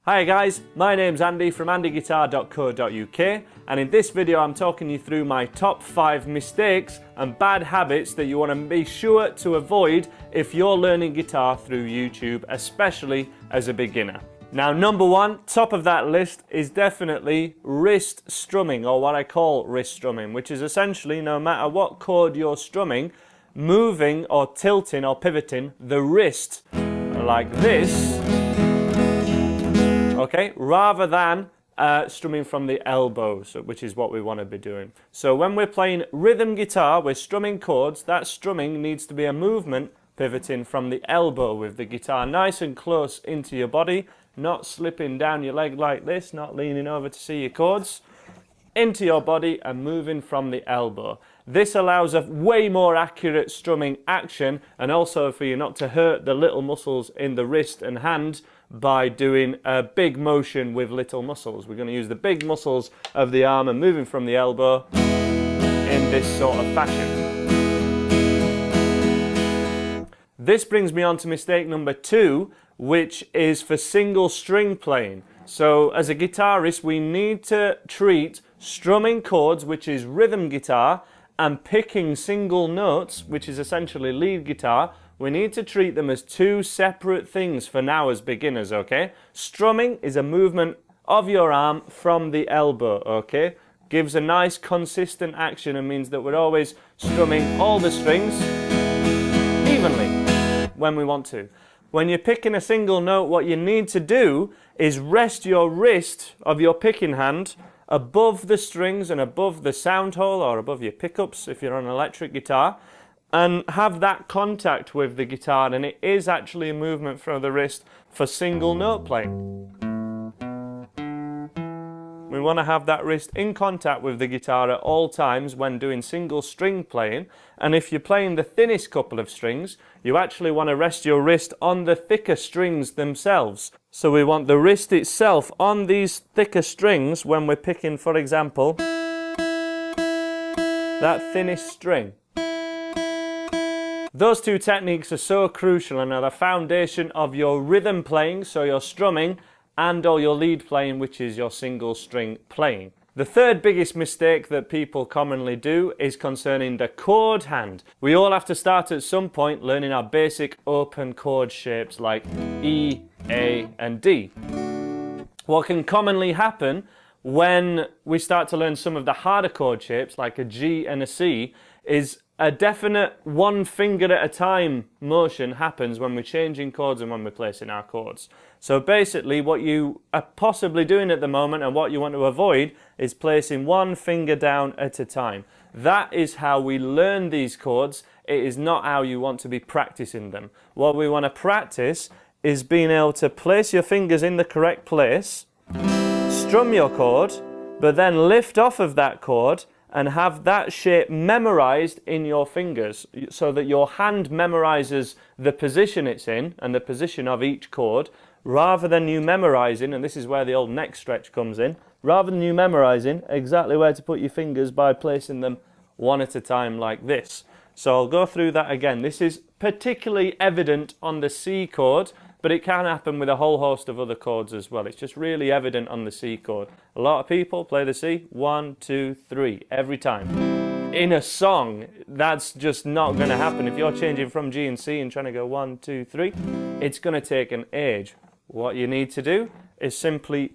Hi guys, my name's Andy from andyguitar.co.uk, and in this video I'm talking you through my top 5 mistakes and bad habits that you want to be sure to avoid if you're learning guitar through YouTube, especially as a beginner. Now, number 1, top of that list, is definitely wrist strumming, or what I call wrist strumming, which is essentially no matter what chord you're strumming, moving or tilting or pivoting the wrist like this, okay, rather than strumming from the elbows, which is what we want to be doing. So when we're playing rhythm guitar, we're strumming chords, that strumming needs to be a movement pivoting from the elbow with the guitar nice and close into your body, not slipping down your leg like this, not leaning over to see your chords, into your body and moving from the elbow. This allows a way more accurate strumming action, and also for you not to hurt the little muscles in the wrist and hand by doing a big motion with little muscles. We're going to use the big muscles of the arm and moving from the elbow in this sort of fashion. This brings me on to mistake number 2, which is for single string playing. So as a guitarist, we need to treat strumming chords, which is rhythm guitar, and picking single notes, which is essentially lead guitar, we need to treat them as 2 separate things for now as beginners, okay? Strumming is a movement of your arm from the elbow, okay? Gives a nice consistent action and means that we're always strumming all the strings evenly when we want to. When you're picking a single note, what you need to do is rest your wrist of your picking hand above the strings and above the sound hole, or above your pickups if you're on an electric guitar, and have that contact with the guitar, and it is actually a movement from the wrist for single note playing. We want to have that wrist in contact with the guitar at all times when doing single string playing, and if you're playing the thinnest couple of strings, you actually want to rest your wrist on the thicker strings themselves. So we want the wrist itself on these thicker strings when we're picking, for example, that thinnest string. Those 2 techniques are so crucial and are the foundation of your rhythm playing, so your strumming, and all your lead playing, which is your single string playing. The third biggest mistake that people commonly do is concerning the chord hand. We all have to start at some point learning our basic open chord shapes like E, A and D. What can commonly happen when we start to learn some of the harder chord shapes like a G and a C is a definite one finger at a time motion happens when we're changing chords and when we're placing our chords. So basically what you are possibly doing at the moment and what you want to avoid is placing one finger down at a time. That is how we learn these chords. It is not how you want to be practicing them. What we want to practice is being able to place your fingers in the correct place, strum your chord, but then lift off of that chord and have that shape memorized in your fingers so that your hand memorizes the position it's in and the position of each chord, rather than you memorizing, and this is where the old neck stretch comes in, rather than you memorizing exactly where to put your fingers by placing them one at a time like this. So I'll go through that again. This is particularly evident on the C chord, but it can happen with a whole host of other chords as well. It's just really evident on the C chord. A lot of people play the C 1, 2, 3 every time. In a song, that's just not going to happen. If you're changing from G and C and trying to go 1, 2, 3, it's going to take an age. What you need to do is simply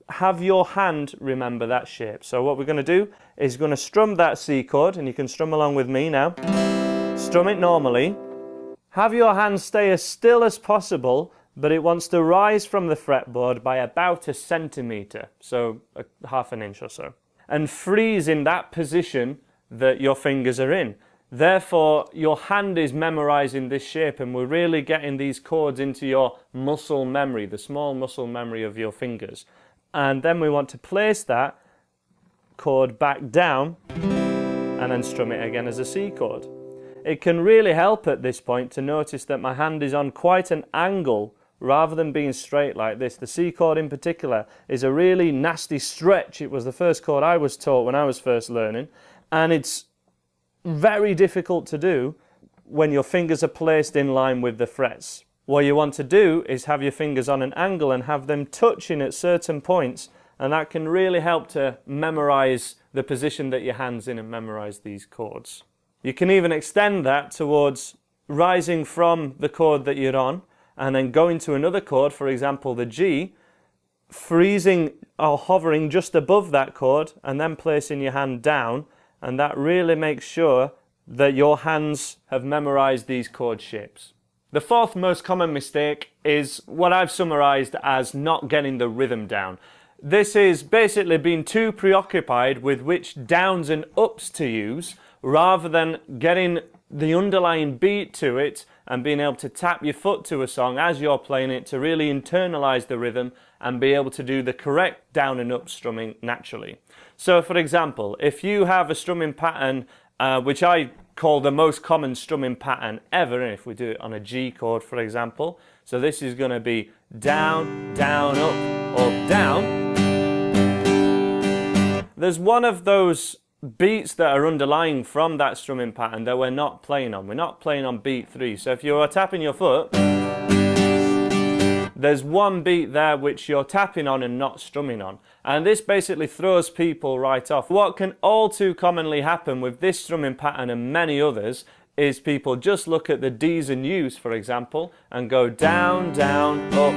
have your hand remember that shape. So what we're going to do is going to strum that C chord, and you can strum along with me now. Strum it normally. Have your hand stay as still as possible, but it wants to rise from the fretboard by about 1 centimetre, so half an inch or so, and freeze in that position that your fingers are in. Therefore, your hand is memorizing this shape, and we're really getting these chords into your muscle memory, the small muscle memory of your fingers. And then we want to place that chord back down and then strum it again as a C chord. It can really help at this point to notice that my hand is on quite an angle rather than being straight like this. The C chord in particular is a really nasty stretch. It was the first chord I was taught when I was first learning, and it's very difficult to do when your fingers are placed in line with the frets. What you want to do is have your fingers on an angle and have them touching at certain points, and that can really help to memorize the position that your hand's in and memorize these chords. You can even extend that towards rising from the chord that you're on and then going to another chord, for example the G, freezing or hovering just above that chord and then placing your hand down, and that really makes sure that your hands have memorized these chord shapes. The fourth most common mistake is what I've summarized as not getting the rhythm down. This is basically being too preoccupied with which downs and ups to use rather than getting the underlying beat to it and being able to tap your foot to a song as you're playing it to really internalize the rhythm and be able to do the correct down and up strumming naturally. So for example, if you have a strumming pattern which I call the most common strumming pattern ever, and if we do it on a G chord for example, so this is going to be down, down, up, down. There's one of those beats that are underlying from that strumming pattern that we're not playing on. We're not playing on beat 3. So if you're tapping your foot, there's one beat there which you're tapping on and not strumming on. And this basically throws people right off. What can all too commonly happen with this strumming pattern and many others is people just look at the D's and U's, for example, and go down, down, up,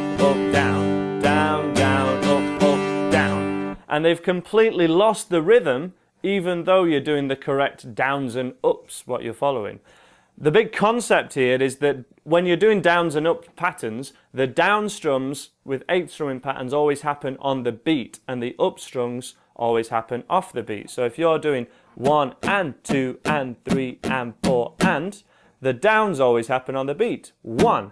down, down, down, up, down. And they've completely lost the rhythm even though you're doing the correct downs and ups, what you're following. The big concept here is that when you're doing downs and up patterns, the down strums with 8th strumming patterns always happen on the beat and the up strums always happen off the beat. So if you're doing 1 and 2 and 3 and 4 and, the downs always happen on the beat. 1,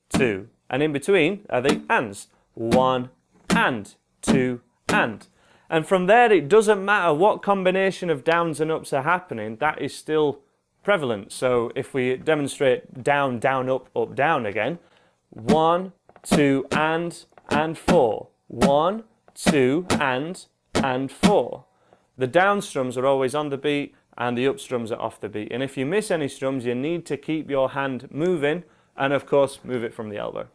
2, and in between are the ands. 1 and 2 and. And from there it doesn't matter what combination of downs and ups are happening, that is still prevalent. So if we demonstrate down, down, up, down again, 1, 2 and 4. 1, 2 and 4. The down strums are always on the beat and the up strums are off the beat. And if you miss any strums, you need to keep your hand moving and of course move it from the elbow.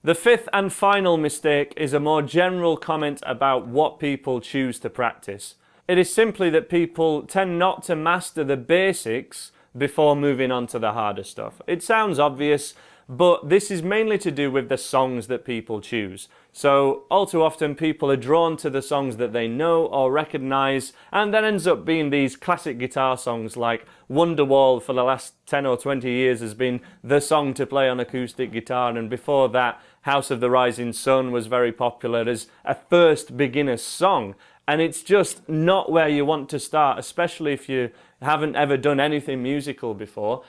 The fifth and final mistake is a more general comment about what people choose to practice. It is simply that people tend not to master the basics before moving on to the harder stuff. It sounds obvious, but this is mainly to do with the songs that people choose. So all too often people are drawn to the songs that they know or recognize, and that ends up being these classic guitar songs like Wonderwall for the last 10 or 20 years has been the song to play on acoustic guitar, and before that House of the Rising Sun was very popular as a first beginner song. And it's just not where you want to start, especially if you haven't ever done anything musical before.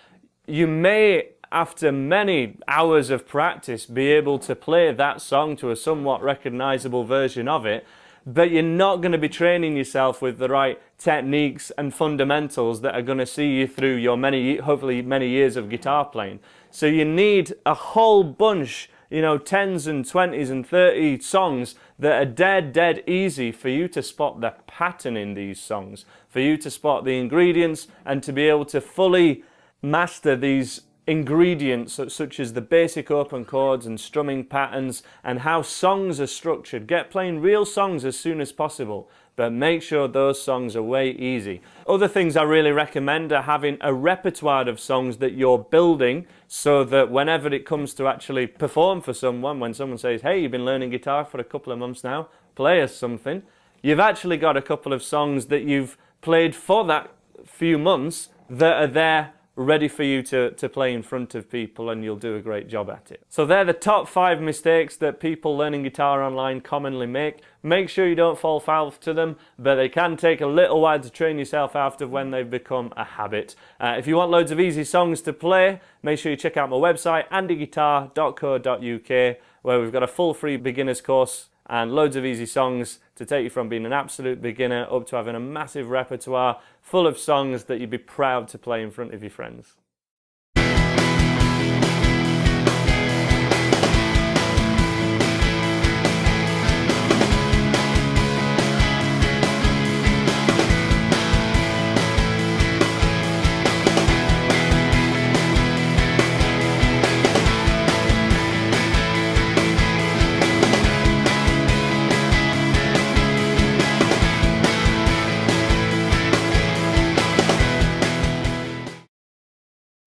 You may, after many hours of practice, be able to play that song to a somewhat recognizable version of it, but you're not going to be training yourself with the right techniques and fundamentals that are going to see you through your hopefully many years of guitar playing. So you need a whole bunch, 10s and 20s and 30 songs that are dead easy for you to spot the pattern in these songs, for you to spot the ingredients and to be able to fully master these ingredients such as the basic open chords and strumming patterns and how songs are structured. Get playing real songs as soon as possible, but make sure those songs are way easy. Other things I really recommend are having a repertoire of songs that you're building so that whenever it comes to actually perform for someone, when someone says, hey, you've been learning guitar for a couple of months now, play us something, you've actually got a couple of songs that you've played for that few months that are there ready for you to play in front of people, and you'll do a great job at it. So they're the top 5 mistakes that people learning guitar online commonly make. Make sure you don't fall foul to them, but they can take a little while to train yourself after when they've become a habit. If you want loads of easy songs to play, make sure you check out my website, andyguitar.co.uk, where we've got a full free beginners course and loads of easy songs to take you from being an absolute beginner up to having a massive repertoire full of songs that you'd be proud to play in front of your friends.